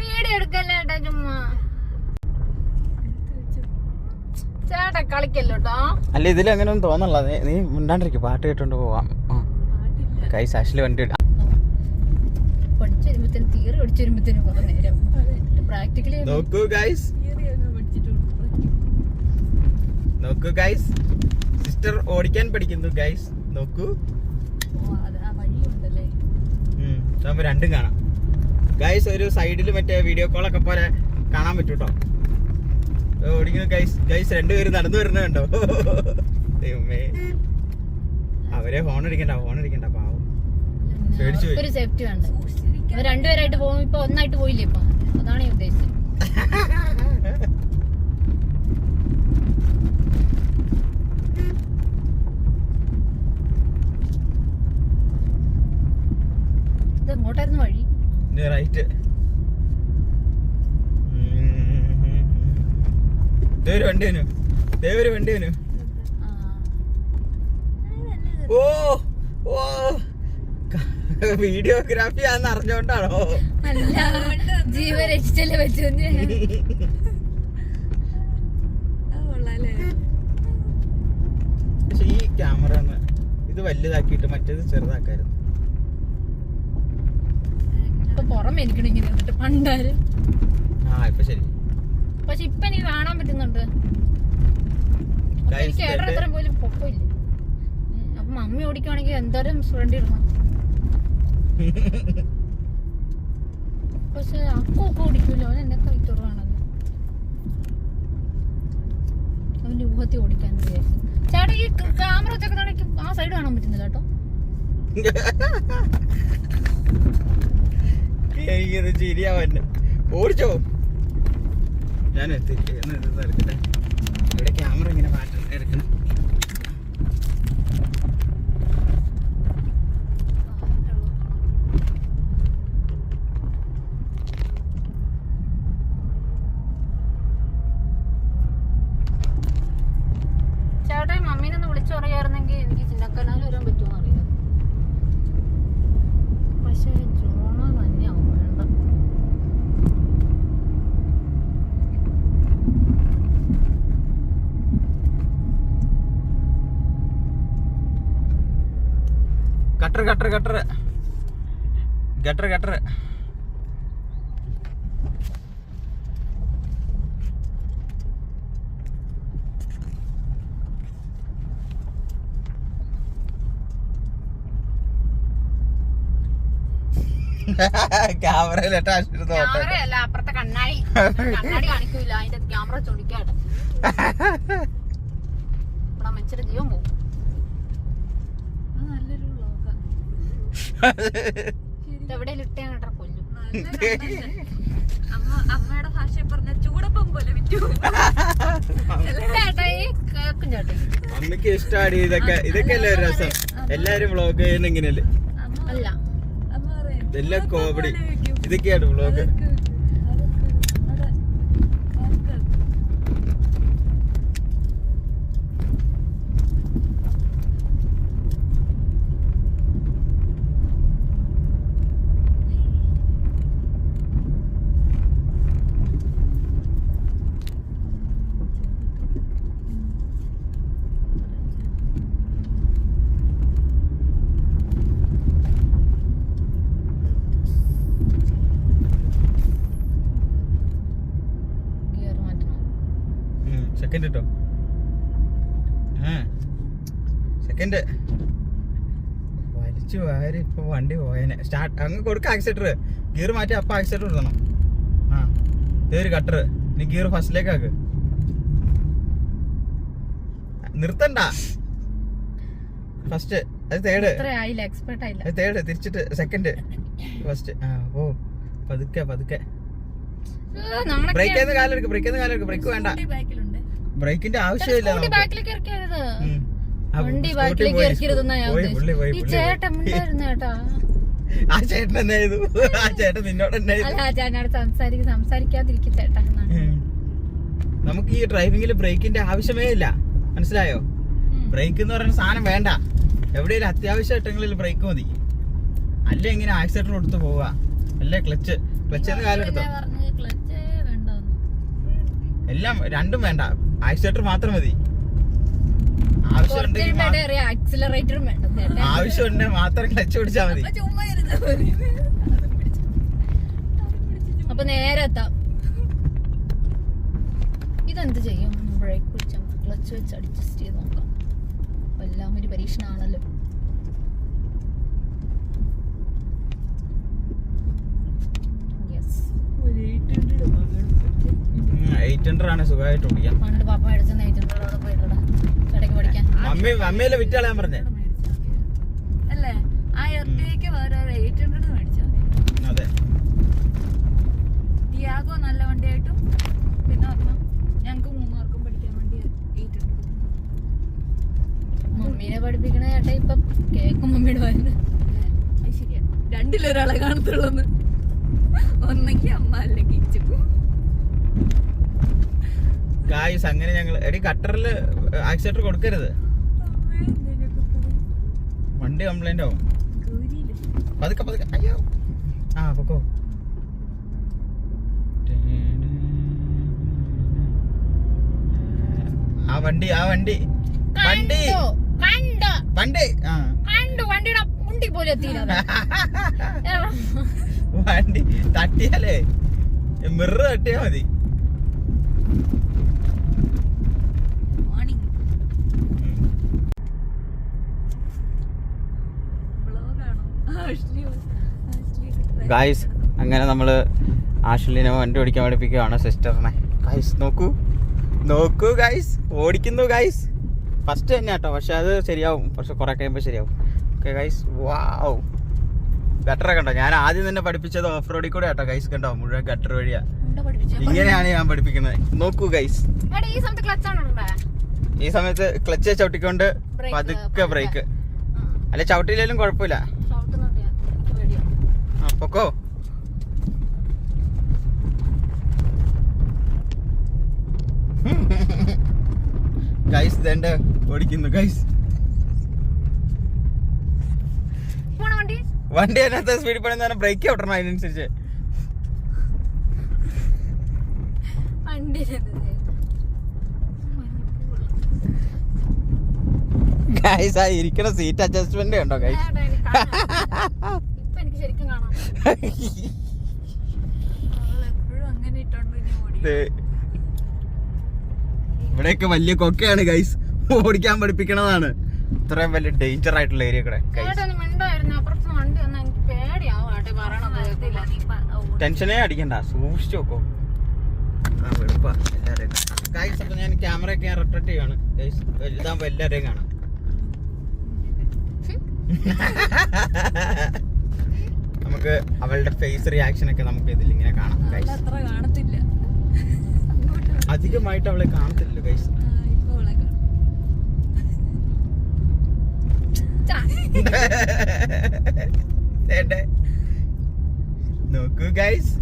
Video എടുക്കല്ലേ ഏട്ടാ ചുമ്മാ ചേട്ടാ കളിക്കല്ലോട്ടോ. അല്ല ഇതിൽ അങ്ങനെ ഒന്നും തോന്നല്ല. നീ മിണ്ടാണ്ടിരിക്കും, പാട്ട് കേട്ടോണ്ട് പോവാം. കൈ സാക്ഷില് വണ്ടി ഇടാം. പഠിച്ചു വരുമ്പത്തേനും തിയറി പഠിച്ചു വരുമ്പത്തേനും കുറെ നേരം പ്രാക്ടിക്കലി നോക്കൂ ഗൈസ്, നോക്കൂ ഗൈസ്, സിസ്റ്റർ ഓടിക്കാൻ പഠിക്കുന്നു ഗൈസ്. നോക്കൂ, നമുക്ക് രണ്ടും കാണാം ഗൈസ്. ഒരു സൈഡിൽ മറ്റേ വീഡിയോ കോളൊക്കെ പോലെ കാണാൻ പറ്റും കേട്ടോ. ഓടിക്കുന്നു ഗൈസ്. ഗൈസ് രണ്ടുപേരും നടന്നു വരുന്നുണ്ടോ? ദൈവമേ, അവരെ ഹോൺ അടിക്കണ്ട പാവം, പേടിച്ചു പോയി. ഒരു സേഫ്റ്റി വേണ്ട. രണ്ടുപേരായിട്ട് പോകും. ഇപ്പൊ ഒന്നായിട്ട് പോയില്ലേ ഇപ്പൊ, അതാണ് ഞാൻ ഉദ്ദേശിച്ചത്. ഇത് എങ്ങോട്ടായിരുന്നു വഴി? റൈറ്റ്. വണ്ടി വന്നു. ഓ ഓ, വീഡിയോഗ്രാഫി ആണെന്ന് അറിഞ്ഞോണ്ടാണോ? അല്ല, ജീവൻ രക്ഷിച്ചല്ലേ പറ്റൂ. പക്ഷെ ഈ ക്യാമറ ഇത് വലുതാക്കിയിട്ട് മറ്റേത് ചെറുതാക്കായിരുന്നു. ഇപ്പൊ പുറമെ എനിക്കണം ഇങ്ങനെ എന്നിട്ട് പണ്ടാരും. ഇപ്പൊ ശരി. പക്ഷെ ഇപ്പൊ എനിക്ക് കാണാൻ പറ്റുന്നുണ്ട്. എനിക്ക് ഏട്ടത്ര പോലും പൊക്കമില്ല. അപ്പൊ മമ്മി ഓടിക്കുവാണെങ്കിൽ എന്തോരം ഫ്രണ്ട് ഇടണം. പക്ഷെ അക്കൊക്കെ ഓടിക്കൂല്ലോ, അവൻ എന്നെ കൈത്തുറവാണത്. അവന്റെ ഊഹത്തിൽ ഓടിക്കാൻ വിചാരിച്ചു. ചേട്ടാ ഈ ക്യാമറ വെച്ചൊക്കെ ആ സൈഡ് കാണാൻ പറ്റുന്നില്ല കേട്ടോ. ചിരിയാവന്നെ ഓടിച്ചോ. ഞാൻ എടുക്കട്ടെ. ഇവിടെ ക്യാമറ ഇങ്ങനെ മാറ്റം എടുക്കണം. ചേട്ടാ മമ്മീനൊന്ന് വിളിച്ചു പറയാറുന്നെങ്കിൽ എനിക്ക് ചിന്നക്കനാൽ വരാൻ പറ്റുമോ അറിയാം. പക്ഷേ ജോണ തന്നെയാവും വേണ്ട. ഗട്ടർ ക്യാമറയിലല്ല, അപ്പുറത്തെ കണ്ണാടി കാണിക്കൂല. അതിന്റെ ക്യാമറ ചൊടിക്കാട്ടെ. ഇവിടെ മനുഷ്യരുടെ ജീവൻ പോകും. നല്ലൊരു എവിടെയും ഇട്ടേ കേട്ടോ കൊല്ലും. അമ്മയുടെ ഭാഷ പറഞ്ഞ ചൂടപ്പം പോലെ വിറ്റു. അമ്മക്ക് ഇഷ്ടാടി ഇതൊക്കെ അല്ലേ ഒരു രസം. എല്ലാരും വ്ളോഗ് ചെയ്യുന്ന ഇങ്ങനെയല്ലേ? അല്ല, ഇതെല്ലാം കോമഡി. ഇതൊക്കെയാണ് വ്ളോഗ്. സെക്കൻഡ് കേട്ടോ, സെക്കൻഡ് വലിച്ചു വാരി. ഇപ്പൊ വണ്ടി പോയനെ. സ്റ്റാർട്ട് അങ്ങ് കൊടുക്ക. ആക്സിലേറ്റർ ഗിയർ മാറ്റി അപ്പൊ ആക്സിലേറ്റർ കൊടുക്കണം. ഇതൊരു കട്ടർ. ഇനി ഗിയർ ഫസ്റ്റിലേക്ക് ആക്ക്. നിർത്തണ്ട. ഫസ്റ്റ് അത് തേർഡ്, അത് തേർഡ്. തിരിച്ചിട്ട് സെക്കൻഡ്, ഫസ്റ്റ്. ഓ പതുക്കെ. ബ്രേക്ക് ചെയ്ത് കാലെടുക്ക്. ബ്രേക്ക് വേണ്ട. ബ്രേക്കിന്റെ ആവശ്യമില്ല. ആ ചേട്ടൻ എന്നാ ചെയ്തു? ആ ചേട്ടൻ നിന്നോട് എന്നാ സംസാരിക്കാതിരിക്കും ചേട്ടാ. നമുക്ക് ഈ ഡ്രൈവിംഗിൽ ബ്രേക്കിന്റെ ആവശ്യമേ ഇല്ല, മനസ്സിലായോ? ബ്രേക്ക് എന്ന് പറയുന്ന സാധനം വേണ്ട. എവിടെയെങ്കിലും അത്യാവശ്യ ഘട്ടങ്ങളിൽ ബ്രേക്ക് മതി. അല്ല ഇങ്ങനെ ആക്സിഡന്റ് കൊടുത്ത് പോവാ. അല്ലേ ക്ലച്ച് കാലെടുത്തോ ക്ലച്ച് വേണ്ടെന്ന്. എല്ലാം രണ്ടും വേണ്ട, ആക്സിലേറ്റർ മാത്രം മതി. ആക്സിലറേറ്ററും വേണ്ട. ആവശ്യമുണ്ടെങ്കിൽ മാത്രം ക്ലച്ച് പിടിച്ചാൽ മതി. അപ്പൊ നേരെ എത്താം. ഇതെന്ത് ചെയ്യും? ബ്രേക്ക് പിടിച്ചാൽ ക്ലച്ച് വെച്ച് അഡ്ജസ്റ്റ് ചെയ്ത് നോക്കാം. എല്ലാം ഒരു പരീക്ഷണമാണല്ലോ. യെസ്, 800 ആണ് സുഖമായിട്ട് ഓടിക്കാം. പണ്ട് പാപ്പ അടിച്ച 800 പോയിട്ടാ കടയ്ക്ക് പഠിക്കാൻ. മമ്മിയല്ലേ വിറ്റാളയാൻ പറഞ്ഞേ. അല്ലേ ആ എർട്ടിക്ക് വേറെ 800 മേടിച്ചാൽ മതി. അതെ, ടിയാഗോ നല്ല വണ്ടിയായിട്ടും പിന്നെ പറഞ്ഞു ഞങ്ങൾക്ക് 3 പേർക്കും പഠിക്കാൻ വേണ്ടി 800. മമ്മീനെ പഠിപ്പിക്കണ ചേട്ടാ ഇപ്പൊ കേക്കും മമ്മിയുടെ വരുന്നത്. അത് ശരിയാ, രണ്ടിലൊരാളെ കാണത്തുള്ളൂ. ഒന്നെങ്കിൽ അമ്മ അല്ലെങ്കിൽ ഗായ്സ് അങ്ങനെ ഞങ്ങൾ എടി കട്ടറിൽ ആക്സിലേറ്റർ കൊടുക്കരുത്, വണ്ടി കംപ്ലൈന്റ് ആവും. പതുക്കെ അയ്യോ. ആ പൊക്കോ. ആ വണ്ടി വണ്ടിയുടെ മുണ്ടി പോലെ എത്തിയില്ല. വണ്ടി തട്ടിയാലേ മിറർ തട്ടിയാ മതി. ഗായ്സ് അങ്ങനെ നമ്മള് ആഷ്ലിനെ വണ്ടി ഓടിക്കാൻ പഠിപ്പിക്കുകയാണ്, സിസ്റ്ററിനെ. ഗായ്സ് നോക്കൂ ഗായ്സ്, ഓടിക്കുന്നു ഗായ്സ്. ഫസ്റ്റ് തന്നെ കേട്ടോ, പക്ഷെ അത് ശരിയാവും, പക്ഷെ കുറെ കഴിയുമ്പോൾ ശരിയാവും. ഓക്കെ ഗായ്സ്, വാവ്, ഗട്ടറൊക്കെ ഉണ്ടോ? ഞാൻ ആദ്യം തന്നെ പഠിപ്പിച്ചത് ഓഫ് റോഡിൽ കൂടെ കേട്ടോ ഗൈസ്. കണ്ടോ, മുഴുവൻ ഗട്ടർ വഴിയാ. ഇങ്ങനെയാണ് ഞാൻ പഠിപ്പിക്കുന്നത്. നോക്കൂ ഗൈസ്, ഈ സമയത്ത് ക്ലച്ച് ചവിട്ടിക്കൊണ്ട് പതുക്കെ ബ്രേക്ക്. അല്ലെ ചവിട്ടിയില്ലേലും കുഴപ്പമില്ല. പൊക്കോ. ഗൈസ് ഇതെന്റെ ഓടിക്കുന്നു ഗൈസ്. വണ്ടി അതിനകത്ത് സ്പീഡിൽ പോണെന്ന് ബ്രേക്ക് ഔട്ടണം, അതിനനുസരിച്ച്. ഗൈസ് ആ ഇരിക്കണ സീറ്റ് അഡ്ജസ്റ്റ്മെന്റ് ഉണ്ടോ ഗൈസ്? ഇവിടെയൊക്കെ വലിയ കൊക്കയാണ് ഗൈസ്, ഓടിക്കാൻ പഠിപ്പിക്കണതാണ്. ഇത്രയും വലിയ ഡേഞ്ചർ ആയിട്ടുള്ള ഏരിയ കൂടെ ടെൻഷനേ അടിക്കണ്ട, സൂക്ഷിച്ചു നോക്കോ. ഗൈസ് അപ്പൊ ഞാൻ ക്യാമറ ഒക്കെ റൊട്ടേറ്റ് ചെയ്യാണ് ഗൈസ്, വലുതാകുമ്പോ എല്ലാവരെയും കാണാം. നമുക്ക് അവളുടെ ഫേസ് റിയാക്ഷൻ ഒക്കെ നമുക്ക് ഇതിൽ ഇങ്ങനെ കാണാം ഗൈസ്. അധികമായിട്ട് അവളെ കാണത്തില്ല ഗൈസ്. നോക്കൂ ഗൈസ്,